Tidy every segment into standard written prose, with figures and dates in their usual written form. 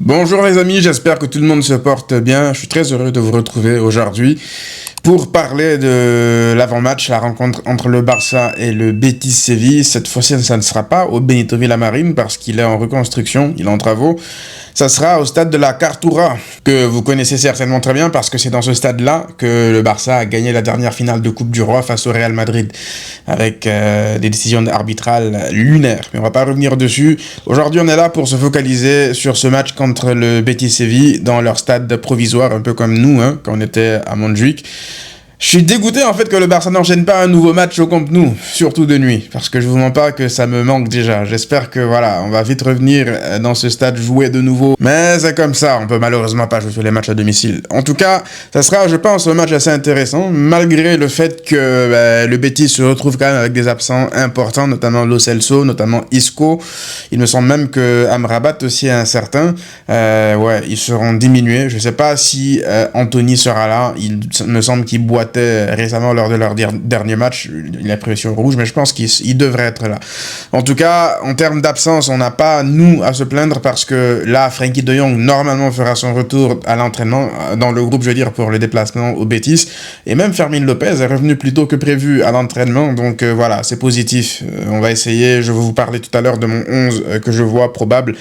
Bonjour les amis, j'espère que tout le monde se porte bien. Je suis très heureux de vous retrouver aujourd'hui pour parler de l'avant-match, la rencontre entre le Barça et le Betis Séville. Cette fois-ci, ça ne sera pas au Benito Villamarín parce qu'il est en reconstruction, il est en travaux. Ça sera au stade de la Cartuja, que vous connaissez certainement très bien parce que c'est dans ce stade-là que le Barça a gagné la dernière finale de Coupe du Roi face au Real Madrid avec des décisions arbitrales lunaires. Mais on va pas revenir dessus. Aujourd'hui, on est là pour se focaliser sur ce match contre le Betis Séville dans leur stade provisoire, un peu comme nous, quand on était à Montjuïc. Je suis dégoûté en fait que le Barça n'enchaîne pas un nouveau match au Camp Nou, surtout de nuit, parce que je vous mens pas que ça me manque déjà. J'espère que voilà, on va vite revenir dans ce stade jouer de nouveau, mais c'est comme ça, on peut malheureusement pas jouer les matchs à domicile. En tout cas, ça sera, je pense, un match assez intéressant, malgré le fait que le Betis se retrouve quand même avec des absents importants, notamment Lo Celso, notamment Isco. Il me semble même que Amrabat aussi est incertain. Ils seront diminués. Je sais pas si Anthony sera là. Il me semble qu'il boite récemment lors de leur dernier match, il a pris sur rouge, mais je pense qu'il devrait être là. En tout cas, en termes d'absence, on n'a pas, nous, à se plaindre parce que là, Frenkie de Jong, normalement, fera son retour à l'entraînement, dans le groupe, je veux dire, pour le déplacement au Betis. Et même Fermin Lopez est revenu plus tôt que prévu à l'entraînement, donc voilà, c'est positif. On va essayer, je vais vous parler tout à l'heure de mon 11 que je vois probable,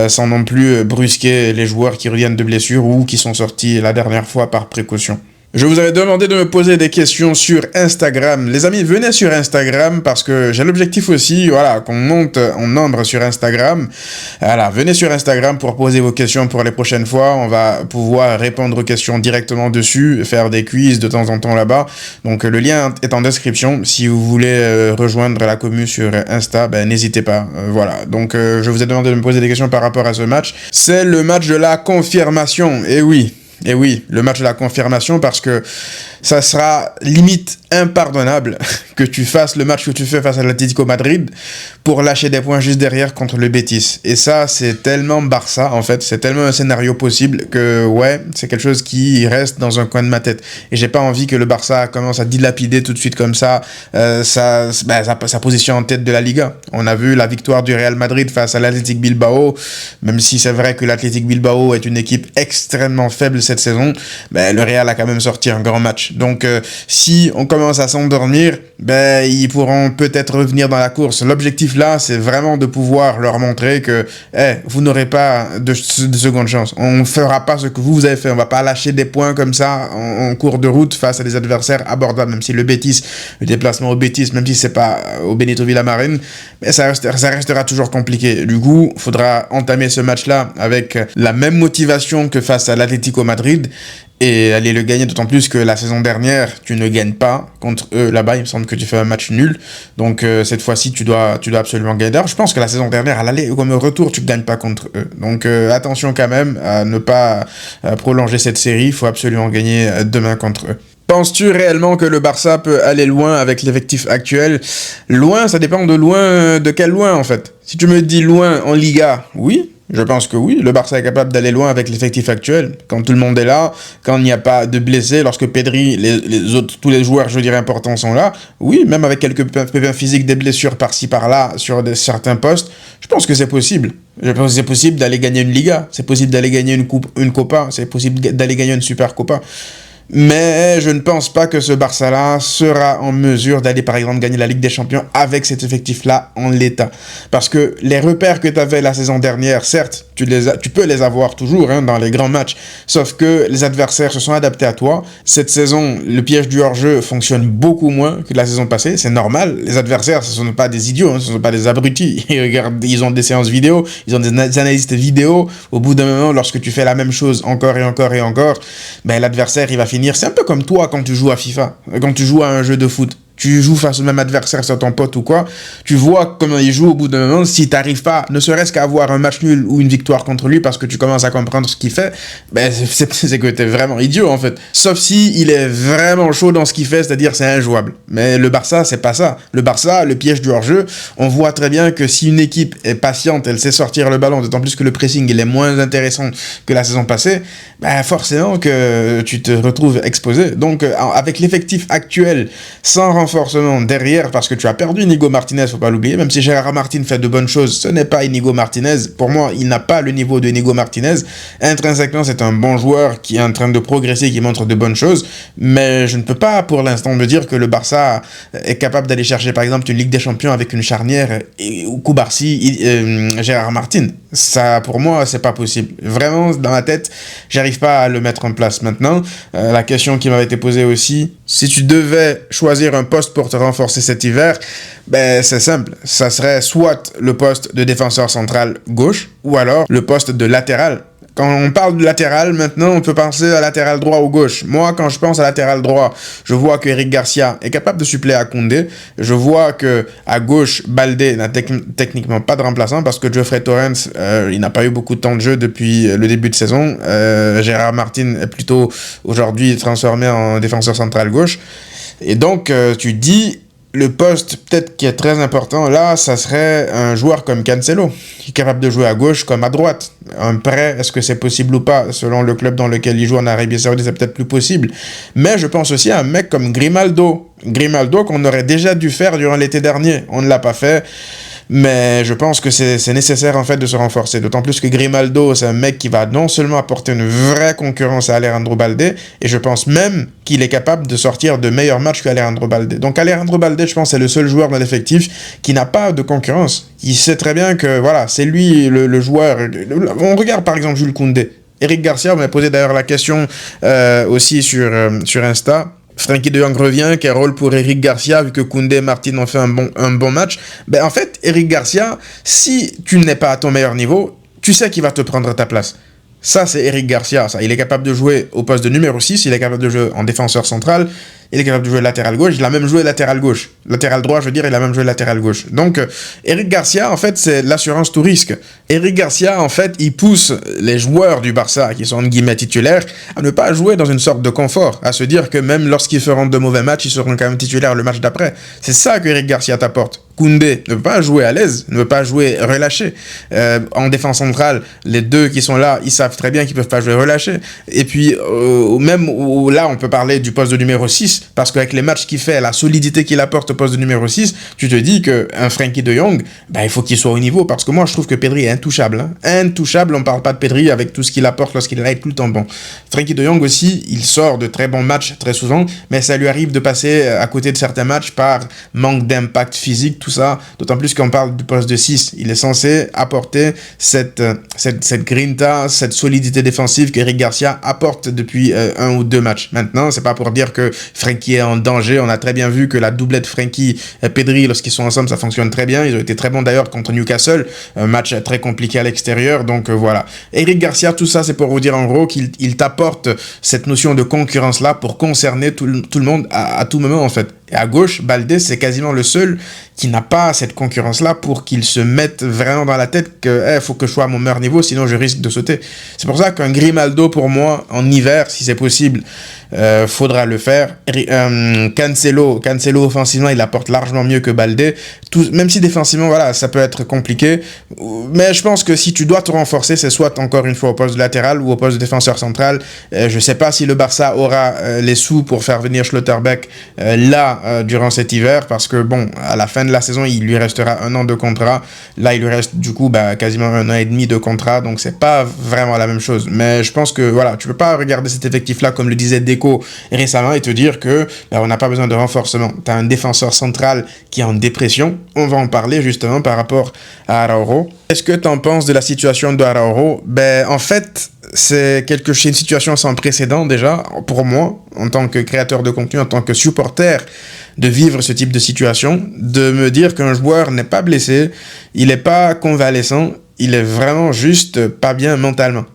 sans non plus brusquer les joueurs qui reviennent de blessure ou qui sont sortis la dernière fois par précaution. Je vous avais demandé de me poser des questions sur Instagram. Les amis, venez sur Instagram parce que j'ai l'objectif aussi, voilà, qu'on monte en nombre sur Instagram. Voilà, venez sur Instagram pour poser vos questions pour les prochaines fois. On va pouvoir répondre aux questions directement dessus, faire des quiz de temps en temps là-bas. Donc le lien est en description. Si vous voulez rejoindre la commu sur Insta, n'hésitez pas. Voilà, donc je vous ai demandé de me poser des questions par rapport à ce match. C'est le match de la confirmation, et oui, le match de la confirmation parce que ça sera limite impardonnable que tu fasses le match que tu fais face à l'Atlético Madrid pour lâcher des points juste derrière contre le Betis. Et ça, c'est tellement Barça, en fait, c'est tellement un scénario possible que, ouais, c'est quelque chose qui reste dans un coin de ma tête. Et j'ai pas envie que le Barça commence à dilapider tout de suite comme ça sa position en tête de la Liga. On a vu la victoire du Real Madrid face à l'Athletic Bilbao, même si c'est vrai que l'Athletic Bilbao est une équipe extrêmement faible cette saison, le Real a quand même sorti un grand match. Donc, si on commence à s'endormir, ils pourront peut-être revenir dans la course. L'objectif là, c'est vraiment de pouvoir leur montrer que vous n'aurez pas de seconde chance. On ne fera pas ce que vous avez fait. On ne va pas lâcher des points comme ça en cours de route face à des adversaires abordables. Même si le déplacement au Betis, même si c'est pas au Benito Villamarín, mais ça restera toujours compliqué. Du coup, il faudra entamer ce match-là avec la même motivation que face à l'Atlético Madrid et aller le gagner, d'autant plus que la saison dernière, tu ne gagnes pas contre eux là-bas. Il me semble que tu fais un match nul. Donc, cette fois-ci, tu dois absolument gagner. D'ailleurs, je pense que la saison dernière, à l'aller comme au retour, tu ne gagnes pas contre eux. Donc, attention quand même à ne pas prolonger cette série. Il faut absolument gagner demain contre eux. Penses-tu réellement que le Barça peut aller loin avec l'effectif actuel? Loin, ça dépend de quel loin, en fait. Si tu me dis loin en Liga, oui. Je pense que oui, le Barça est capable d'aller loin avec l'effectif actuel. Quand tout le monde est là, quand il n'y a pas de blessés, lorsque Pedri, les autres, tous les joueurs, je dirais, importants sont là, oui, même avec quelques pépins physiques, des blessures par-ci, par-là, sur certains postes, je pense que c'est possible. Je pense que c'est possible d'aller gagner une Liga, c'est possible d'aller gagner une Copa, c'est possible d'aller gagner une Super Copa. Mais je ne pense pas que ce Barça-là sera en mesure d'aller, par exemple, gagner la Ligue des Champions avec cet effectif-là en l'état. Parce que les repères que tu avais la saison dernière, certes, tu peux les avoir toujours dans les grands matchs, sauf que les adversaires se sont adaptés à toi. Cette saison, le piège du hors-jeu fonctionne beaucoup moins que la saison passée, c'est normal. Les adversaires, ce ne sont pas des idiots, ce ne sont pas des abrutis. Ils ont des séances vidéo, ils ont des analystes vidéo. Au bout d'un moment, lorsque tu fais la même chose encore et encore et encore, l'adversaire, il va finir. C'est un peu comme toi quand tu joues à FIFA, quand tu joues à un jeu de foot. Tu joues face au même adversaire, c'est ton pote ou quoi, tu vois comment il joue au bout d'un moment, si t'arrives pas, ne serait-ce qu'à avoir un match nul ou une victoire contre lui parce que tu commences à comprendre ce qu'il fait, c'est que t'es vraiment idiot en fait. Sauf si il est vraiment chaud dans ce qu'il fait, c'est-à-dire c'est injouable. Mais le Barça, c'est pas ça. Le Barça, le piège du hors-jeu, on voit très bien que si une équipe est patiente, elle sait sortir le ballon, d'autant plus que le pressing il est moins intéressant que la saison passée, forcément que tu te retrouves exposé. Donc avec l'effectif actuel, sans renforcement derrière, parce que tu as perdu Inigo Martinez, faut pas l'oublier, même si Gérard Martin fait de bonnes choses, ce n'est pas Inigo Martinez. Pour moi, il n'a pas le niveau de Inigo Martinez. Intrinsèquement, c'est un bon joueur qui est en train de progresser, qui montre de bonnes choses, mais je ne peux pas pour l'instant me dire que le Barça est capable d'aller chercher par exemple une Ligue des Champions avec une charnière Koubarsi, Gérard Martin. Ça, pour moi, c'est pas possible. Vraiment, dans ma tête, j'arrive pas à le mettre en place. Maintenant, la question qui m'avait été posée aussi, si tu devais choisir un poste pour te renforcer cet hiver, ben c'est simple. Ça serait soit le poste de défenseur central gauche, ou alors le poste de latéral. Quand on parle de latéral, maintenant, on peut penser à latéral droit ou gauche. Moi, quand je pense à latéral droit, je vois que Eric Garcia est capable de suppléer à Koundé. Je vois que à gauche, Baldé n'a techniquement pas de remplaçant parce que Geoffrey Torrens, il n'a pas eu beaucoup de temps de jeu depuis le début de saison. Gérard Martin est plutôt aujourd'hui transformé en défenseur central gauche. Et donc, tu dis... Le poste, peut-être qui est très important, là, ça serait un joueur comme Cancelo, qui est capable de jouer à gauche comme à droite. Un prêt, est-ce que c'est possible ou pas? Selon le club dans lequel il joue en Arabie Saoudite, c'est peut-être plus possible. Mais je pense aussi à un mec comme Grimaldo. Grimaldo qu'on aurait déjà dû faire durant l'été dernier. On ne l'a pas fait. Mais je pense que c'est nécessaire en fait de se renforcer. D'autant plus que Grimaldo, c'est un mec qui va non seulement apporter une vraie concurrence à Alejandro Baldé, et je pense même qu'il est capable de sortir de meilleurs matchs qu'Alejandro Baldé. Donc Alejandro Baldé, je pense, c'est le seul joueur dans l'effectif qui n'a pas de concurrence. Il sait très bien que voilà, c'est lui le joueur. On regarde par exemple Jules Koundé. Eric Garcia m'a posé d'ailleurs la question aussi sur Insta. Frenkie de Jong revient, quel rôle pour Eric Garcia, vu que Koundé et Martin ont fait un bon match. Ben en fait, Eric Garcia, si tu n'es pas à ton meilleur niveau, tu sais qu'il va te prendre ta place. Ça, c'est Eric Garcia. Ça. Il est capable de jouer au poste de numéro 6, il est capable de jouer en défenseur central, il est capable de jouer latéral gauche, il a même joué latéral gauche. Latéral droit, je veux dire, il a même joué latéral gauche. Donc, Eric Garcia, en fait, c'est l'assurance tout risque. Eric Garcia, en fait, il pousse les joueurs du Barça, qui sont en guillemets titulaires, à ne pas jouer dans une sorte de confort, à se dire que même lorsqu'ils feront de mauvais matchs, ils seront quand même titulaires le match d'après. C'est ça que Eric Garcia t'apporte. Koundé ne veut pas jouer à l'aise, ne veut pas jouer relâché. En défense centrale, les deux qui sont là, ils savent très bien qu'ils ne peuvent pas jouer relâché. Et puis, même là, on peut parler du poste de numéro 6, parce qu'avec les matchs qu'il fait, la solidité qu'il apporte au poste de numéro 6, tu te dis qu'un Frenkie de Jong, ben, il faut qu'il soit au niveau, parce que moi, je trouve que Pedri est intouchable. Hein. Intouchable, on ne parle pas de Pedri avec tout ce qu'il apporte lorsqu'il est tout le temps bon. Frenkie de Jong aussi, il sort de très bons matchs très souvent, mais ça lui arrive de passer à côté de certains matchs par manque d'impact physique, tout ça, d'autant plus qu'on parle du poste de 6. Il est censé apporter cette grinta, cette solidité défensive qu'Eric Garcia apporte depuis un ou deux matchs. Maintenant, c'est pas pour dire que Frenkie est en danger. On a très bien vu que la doublette Frenkie et Pedri, lorsqu'ils sont ensemble, ça fonctionne très bien. Ils ont été très bons d'ailleurs contre Newcastle. Un match très compliqué à l'extérieur. Donc voilà. Eric Garcia, tout ça, c'est pour vous dire en gros qu'il t'apporte cette notion de concurrence-là pour concerner tout le monde à tout moment en fait. Et à gauche, Baldé, c'est quasiment le seul qui n'a pas cette concurrence-là pour qu'il se mette vraiment dans la tête que faut que je sois à mon meilleur niveau, sinon je risque de sauter. C'est pour ça qu'un Grimaldo, pour moi, en hiver, si c'est possible, faudra le faire. Cancelo, offensivement, il apporte largement mieux que Baldé. Même si défensivement, voilà, ça peut être compliqué. Mais je pense que si tu dois te renforcer, c'est soit encore une fois au poste de latéral ou au poste de défenseur central. Je sais pas si le Barça aura les sous pour faire venir Schlotterbeck durant cet hiver, parce que bon, à la fin de la saison, il lui restera 1 an de contrat. Là, il lui reste du coup quasiment 1 an et demi de contrat, donc c'est pas vraiment la même chose. Mais je pense que voilà, tu peux pas regarder cet effectif-là comme le disait Deco récemment et te dire que on n'a pas besoin de renforcement. T'as un défenseur central qui est en dépression. On va en parler justement par rapport à Araujo. Qu'est-ce que t'en penses de la situation de Araujo? En fait, c'est une situation sans précédent déjà, pour moi, en tant que créateur de contenu, en tant que supporter, de vivre ce type de situation, de me dire qu'un joueur n'est pas blessé, il n'est pas convalescent, il est vraiment juste pas bien mentalement.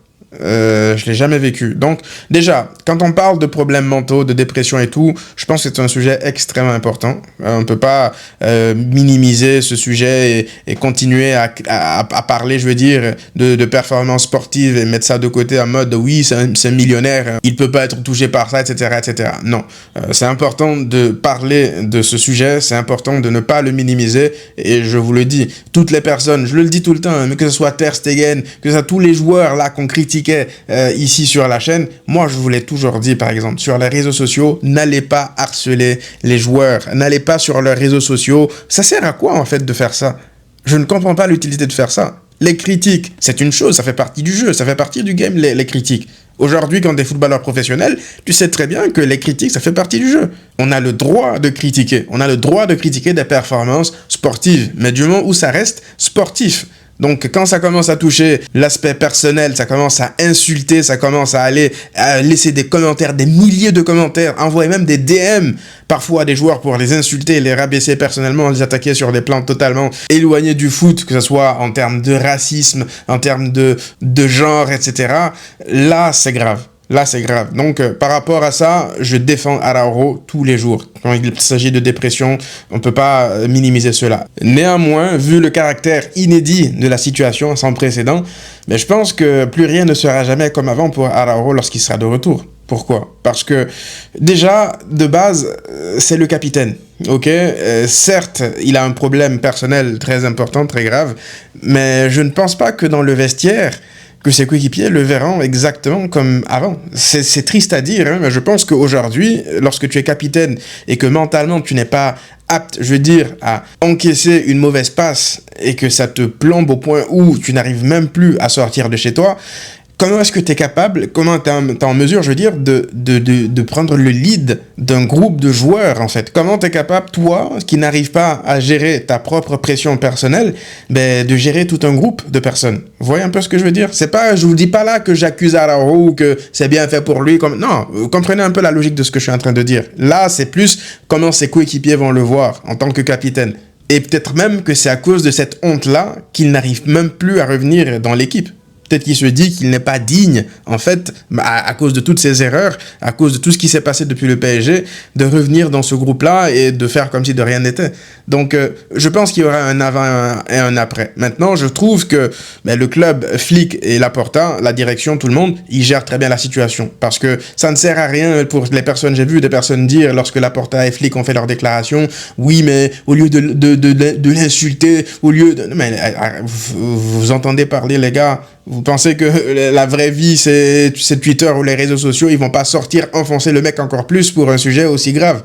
Je l'ai jamais vécu. Donc, déjà, quand on parle de problèmes mentaux, de dépression et tout, je pense que c'est un sujet extrêmement important. On ne peut pas minimiser ce sujet et continuer à parler, je veux dire, de performances sportives et mettre ça de côté en mode oui, c'est un millionnaire, il peut pas être touché par ça, etc., etc. Non, c'est important de parler de ce sujet, c'est important de ne pas le minimiser. Et je vous le dis, toutes les personnes, je le dis tout le temps, mais que ce soit Ter Stegen, que ce soit tous les joueurs là qu'on critique critiquais ici sur la chaîne, moi je vous l'ai toujours dit par exemple, sur les réseaux sociaux, n'allez pas harceler les joueurs, n'allez pas sur leurs réseaux sociaux. Ça sert à quoi en fait de faire ça? Je ne comprends pas l'utilité de faire ça. Les critiques, c'est une chose, ça fait partie du jeu, ça fait partie du game, les critiques. Aujourd'hui, quand tu es footballeur professionnel, tu sais très bien que les critiques, ça fait partie du jeu. On a le droit de critiquer. On a le droit de critiquer des performances sportives. Mais du moment où ça reste sportif. Donc, quand ça commence à toucher l'aspect personnel, ça commence à insulter, ça commence à aller à laisser des commentaires, des milliers de commentaires, envoyer même des DM parfois à des joueurs pour les insulter, les rabaisser personnellement, les attaquer sur des plans totalement éloignés du foot, que ce soit en termes de racisme, en termes de genre, etc. Là, c'est grave. Là, c'est grave. Donc, par rapport à ça, je défends Araujo tous les jours. Quand il s'agit de dépression, on ne peut pas minimiser cela. Néanmoins, vu le caractère inédit de la situation, sans précédent, mais je pense que plus rien ne sera jamais comme avant pour Araujo lorsqu'il sera de retour. Pourquoi? Parce que, déjà, de base, c'est le capitaine. Ok, certes, il a un problème personnel très important, très grave, mais je ne pense pas que dans le vestiaire, que ses coéquipiers le verront exactement comme avant. C'est triste à dire, hein, mais je pense qu'aujourd'hui, lorsque tu es capitaine et que mentalement tu n'es pas apte, je veux dire, à encaisser une mauvaise passe et que ça te plombe au point où tu n'arrives même plus à sortir de chez toi, comment est-ce que tu es capable, comment tu es en mesure, je veux dire, de prendre le lead d'un groupe de joueurs, en fait? Comment tu es capable, toi, qui n'arrives pas à gérer ta propre pression personnelle, de gérer tout un groupe de personnes? Vous voyez un peu ce que je veux dire? C'est pas, je vous dis pas là que j'accuse Araujo ou que c'est bien fait pour lui. Non, vous comprenez un peu la logique de ce que je suis en train de dire. Là, c'est plus comment ses coéquipiers vont le voir en tant que capitaine. Et peut-être même que c'est à cause de cette honte-là qu'il n'arrive même plus à revenir dans l'équipe. Peut-être qu'il se dit qu'il n'est pas digne, en fait, à cause de toutes ces erreurs, à cause de tout ce qui s'est passé depuis le PSG, de revenir dans ce groupe-là et de faire comme si de rien n'était. Donc, je pense qu'il y aura un avant et un après. Maintenant, je trouve que le club, Flick et Laporta, la direction, tout le monde, ils gèrent très bien la situation. Parce que ça ne sert à rien pour les personnes, j'ai vu des personnes dire, lorsque Laporta et Flick ont fait leur déclaration, oui, mais au lieu de l'insulter, au lieu de... Mais vous entendez parler, les gars. Vous pensez que la vraie vie, c'est Twitter ou les réseaux sociaux, ils vont pas sortir enfoncer le mec encore plus pour un sujet aussi grave.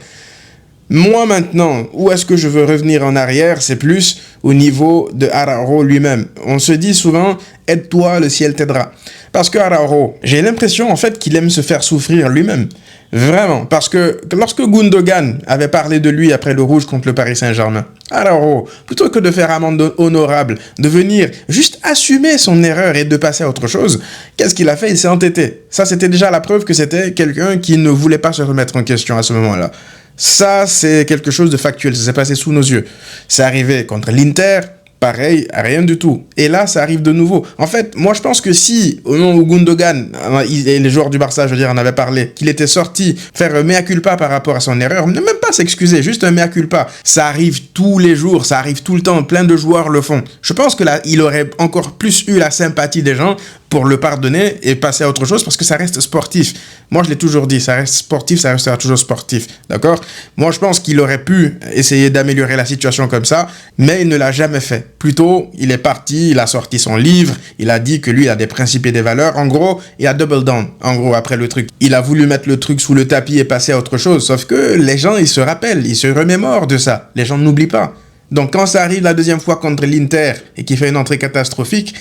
Moi maintenant, où est-ce que je veux revenir en arrière, c'est plus au niveau de Araujo lui-même. On se dit souvent, aide-toi, le ciel t'aidera. Parce que Araujo, j'ai l'impression en fait qu'il aime se faire souffrir lui-même. Vraiment, parce que lorsque Gundogan avait parlé de lui après le rouge contre le Paris Saint-Germain, alors, plutôt que de faire amende honorable, de venir juste assumer son erreur et de passer à autre chose, qu'est-ce qu'il a fait? Il s'est entêté. Ça, c'était déjà la preuve que c'était quelqu'un qui ne voulait pas se remettre en question à ce moment-là. Ça, c'est quelque chose de factuel, ça s'est passé sous nos yeux. C'est arrivé contre l'Inter, pareil, rien du tout. Et là, ça arrive de nouveau. En fait, moi, je pense que si, au moment où Gundogan, et les joueurs du Barça, je veux dire, en avaient parlé, qu'il était sorti faire un mea culpa par rapport à son erreur, ne même pas s'excuser, juste un mea culpa. Ça arrive tous les jours, ça arrive tout le temps, plein de joueurs le font. Je pense que là, il aurait encore plus eu la sympathie des gens pour le pardonner et passer à autre chose parce que ça reste sportif. Moi, je l'ai toujours dit, ça reste sportif, ça restera toujours sportif. D'accord? Moi, je pense qu'il aurait pu essayer d'améliorer la situation comme ça, mais il ne l'a jamais fait. Plutôt, il est parti, il a sorti son livre, il a dit que lui, il a des principes et des valeurs. En gros, il a double down. En gros, après le truc. Il a voulu mettre le truc sous le tapis et passer à autre chose. Sauf que les gens, ils se rappellent, ils se remémorent de ça. Les gens n'oublient pas. Donc quand ça arrive la deuxième fois contre l'Inter et qu'il fait une entrée catastrophique,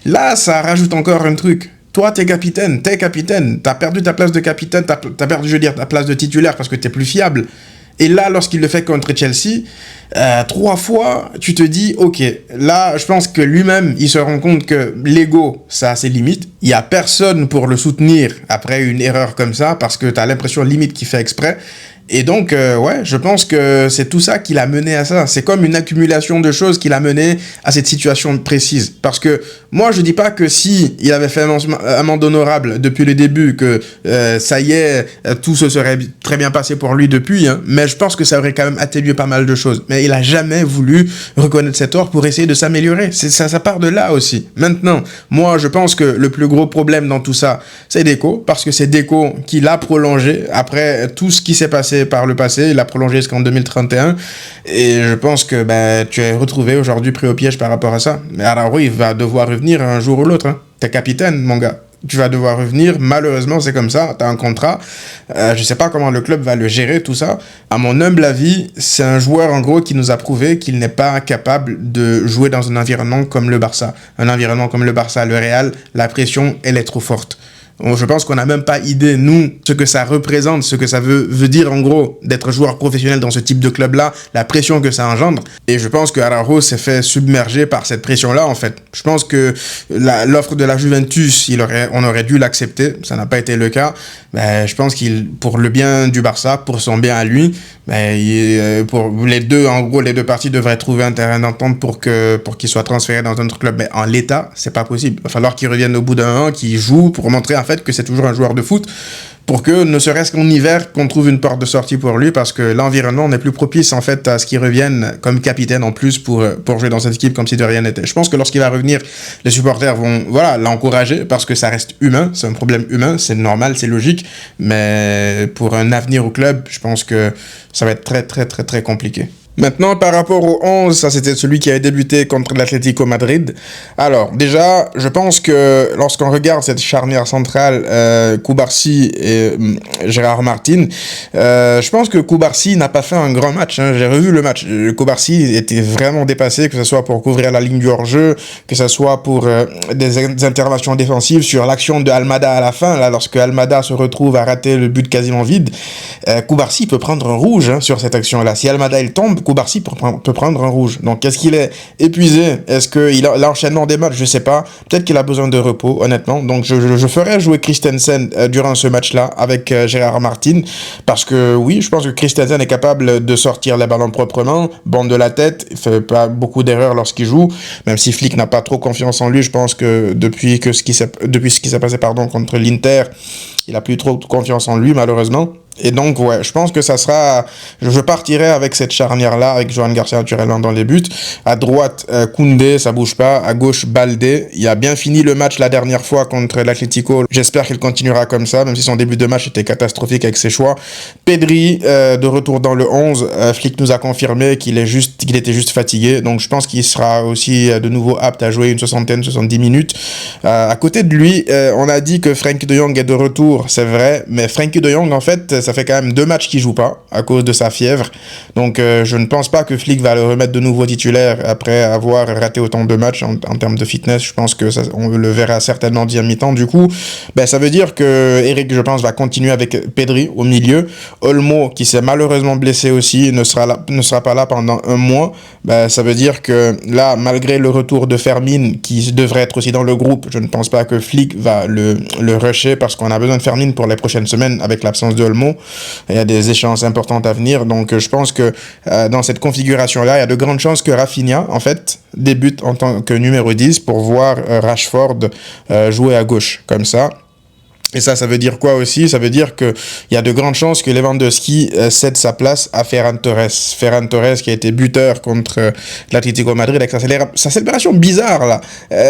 là, ça rajoute encore un truc. Toi, t'es capitaine, t'as perdu ta place de capitaine, t'as perdu, je veux dire, ta place de titulaire parce que t'es plus fiable. Et là, lorsqu'il le fait contre Chelsea, 3 fois, tu te dis, ok, là, je pense que lui-même, il se rend compte que l'ego, ça a ses limites. Il n'y a personne pour le soutenir après une erreur comme ça parce que t'as l'impression limite qu'il fait exprès. Et donc, ouais, je pense que c'est tout ça qui l'a mené à ça. C'est comme une accumulation de choses qui l'a mené à cette situation précise. Parce que moi, je dis pas que si il avait fait amende honorable depuis le début, que ça y est, tout se serait très bien passé pour lui depuis, hein, mais je pense que ça aurait quand même atténué pas mal de choses. Mais il a jamais voulu reconnaître ses torts pour essayer de s'améliorer. Ça part de là aussi. Maintenant, moi, je pense que le plus gros problème dans tout ça, c'est Deco, parce que c'est Deco qui l'a prolongé après tout ce qui s'est passé par le passé, il a prolongé jusqu'en 2031 et je pense que tu es retrouvé aujourd'hui pris au piège par rapport à ça. Mais Araujo, il va devoir revenir un jour ou l'autre. Hein. T'es capitaine, mon gars. tu vas devoir revenir. Malheureusement, c'est comme ça, tu as un contrat. Je sais pas comment le club va le gérer, tout ça. À mon humble avis, c'est un joueur, en gros, qui nous a prouvé qu'il n'est pas capable de jouer dans un environnement comme le Barça. Un environnement comme le Barça, le Real, la pression, elle est trop forte. Je pense qu'on n'a même pas idée, nous, ce que ça représente, ce que ça veut dire en gros d'être joueur professionnel dans ce type de club-là, la pression que ça engendre. Et je pense que Araujo s'est fait submerger par cette pression-là, en fait. Je pense que l'offre de la Juventus, on aurait dû l'accepter, ça n'a pas été le cas. Ben, je pense pour le bien du Barça, pour son bien à lui, pour les deux parties devraient trouver un terrain d'entente pour qu'il soit transféré dans un autre club. Mais en l'état, c'est pas possible. Il va falloir qu'il revienne au bout d'un an, qu'il joue pour montrer en fait que c'est toujours un joueur de foot, pour que, ne serait-ce qu'en hiver, qu'on trouve une porte de sortie pour lui, parce que l'environnement n'est plus propice en fait à ce qu'il revienne comme capitaine en plus pour jouer dans cette équipe comme si de rien n'était. Je pense que lorsqu'il va revenir, les supporters vont l'encourager, parce que ça reste humain, c'est un problème humain, c'est normal, c'est logique, mais pour un avenir au club, je pense que ça va être très très très très compliqué. Maintenant, par rapport au 11, ça c'était celui qui avait débuté contre l'Atlético Madrid. Alors, déjà, je pense que lorsqu'on regarde cette charnière centrale, Cubarsí et Gérard Martin, je pense que Cubarsí n'a pas fait un grand match. J'ai revu le match. Cubarsí était vraiment dépassé, que ce soit pour couvrir la ligne du hors-jeu, que ce soit pour des interventions défensives sur l'action de Almada à la fin, là, lorsque Almada se retrouve à rater le but quasiment vide. Cubarsí peut prendre un rouge sur cette action-là. Si Almada il tombe, Cubarsí peut prendre un rouge. Donc, est-ce qu'il est épuisé? Est-ce qu'il a l'enchaînement des matchs? Je sais pas. Peut-être qu'il a besoin de repos, honnêtement. Donc, je ferais jouer Christensen durant ce match-là avec Gérard Martin, parce que oui, je pense que Christensen est capable de sortir les ballons proprement, bande de la tête, il fait pas beaucoup d'erreurs lorsqu'il joue, même si Flick n'a pas trop confiance en lui. Je pense que depuis ce qui s'est passé contre l'Inter, il a plus trop de confiance en lui, malheureusement. Et donc, ouais, je pense que ça sera... Je partirai avec cette charnière-là, avec Johan Garcia naturellement dans les buts. À droite, Koundé, ça bouge pas. À gauche, Baldé. Il a bien fini le match la dernière fois contre l'Atlético. J'espère qu'il continuera comme ça, même si son début de match était catastrophique avec ses choix. Pedri, de retour dans le 11. Flick nous a confirmé qu'il était juste fatigué. Donc, je pense qu'il sera aussi de nouveau apte à jouer une 70 minutes. À côté de lui, on a dit que Frenkie de Jong est de retour. C'est vrai, mais Frenkie de Jong, en fait, ça fait quand même 2 matchs qu'il joue pas à cause de sa fièvre. Donc je ne pense pas que Flick va le remettre de nouveau titulaire après avoir raté autant de matchs en termes de fitness. Je pense que on le verra certainement dire mi-temps. Du coup, ça veut dire que Eric, je pense, va continuer avec Pedri au milieu. Olmo, qui s'est malheureusement blessé aussi, ne sera pas là pendant un mois. Ça veut dire que là, malgré le retour de Fermin, qui devrait être aussi dans le groupe, je ne pense pas que Flick va le rusher, parce qu'on a besoin de Fermin pour les prochaines semaines avec l'absence de Olmo. Il y a des échéances importantes à venir, donc je pense que dans cette configuration-là, il y a de grandes chances que Rafinha, en fait, débute en tant que numéro 10 pour voir Rashford jouer à gauche, comme ça. Et ça veut dire quoi aussi? Ça veut dire qu'il y a de grandes chances que Lewandowski cède sa place à Ferran Torres. Ferran Torres qui a été buteur contre l'Atlético Madrid avec sa célébration bizarre là.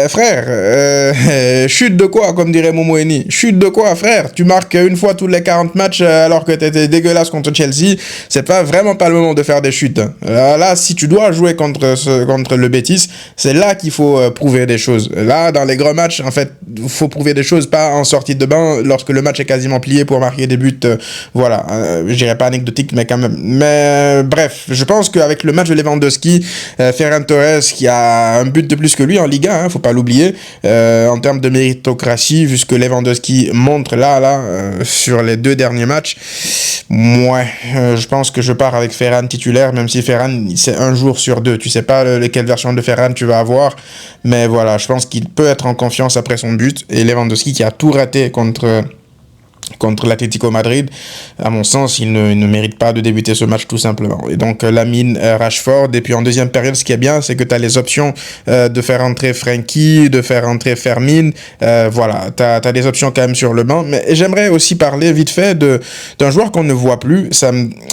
Frère, chute de quoi, comme dirait Momo Eni? Chute de quoi, frère? Tu marques une fois tous les 40 matchs alors que t'étais dégueulasse contre Chelsea. C'est vraiment pas le moment de faire des chutes. Là, si tu dois jouer contre le Betis, c'est là qu'il faut prouver des choses. Là, dans les grands matchs, en fait, il faut prouver des choses, pas en sortie de banc, lorsque le match est quasiment plié pour marquer des buts, je dirais pas anecdotique, mais quand même. Mais bref, je pense qu'avec le match de Lewandowski, Ferran Torres, qui a un but de plus que lui en Liga, faut pas l'oublier, en termes de méritocratie, vu ce que Lewandowski montre là, sur les 2 derniers matchs, je pense que je pars avec Ferran titulaire, même si Ferran, c'est un jour sur 2. Tu sais pas quelle version de Ferran tu vas avoir, mais voilà, je pense qu'il peut être en confiance après son but. Et Lewandowski, qui a tout raté contre l'Atlético Madrid, à mon sens, il ne mérite pas de débuter ce match tout simplement. Et donc Lamine, Rashford, et puis en deuxième période, ce qui est bien, c'est que tu as les options de faire entrer Frenkie, de faire entrer Fermin, t'as des options quand même sur le banc. Mais j'aimerais aussi parler vite fait d'un joueur qu'on ne voit plus.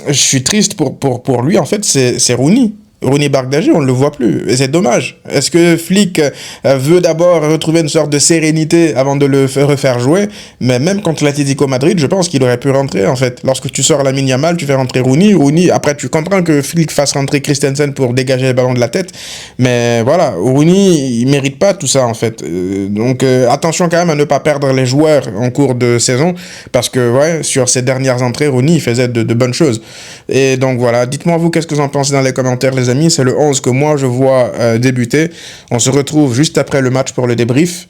Je suis triste pour lui, en fait, c'est Rooney. Rooney Bardghji, on ne le voit plus. Et c'est dommage. Est-ce que Flick veut d'abord retrouver une sorte de sérénité avant de le refaire jouer? Mais même contre l'Atlético Madrid, je pense qu'il aurait pu rentrer, en fait. Lorsque tu sors Lamine Yamal, tu fais rentrer Rooney. Rooney, après, tu comprends que Flick fasse rentrer Christensen pour dégager le ballon de la tête. Mais voilà, Rooney, il mérite pas tout ça, en fait. Donc, attention quand même à ne pas perdre les joueurs en cours de saison. Parce que, ouais, sur ces dernières entrées, Rooney, il faisait de bonnes choses. Et donc, voilà. Dites-moi, vous, qu'est-ce que vous en pensez dans les commentaires, les amis. C'est le 11 que moi je vois débuter. On se retrouve juste après le match pour le débrief.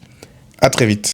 À très vite.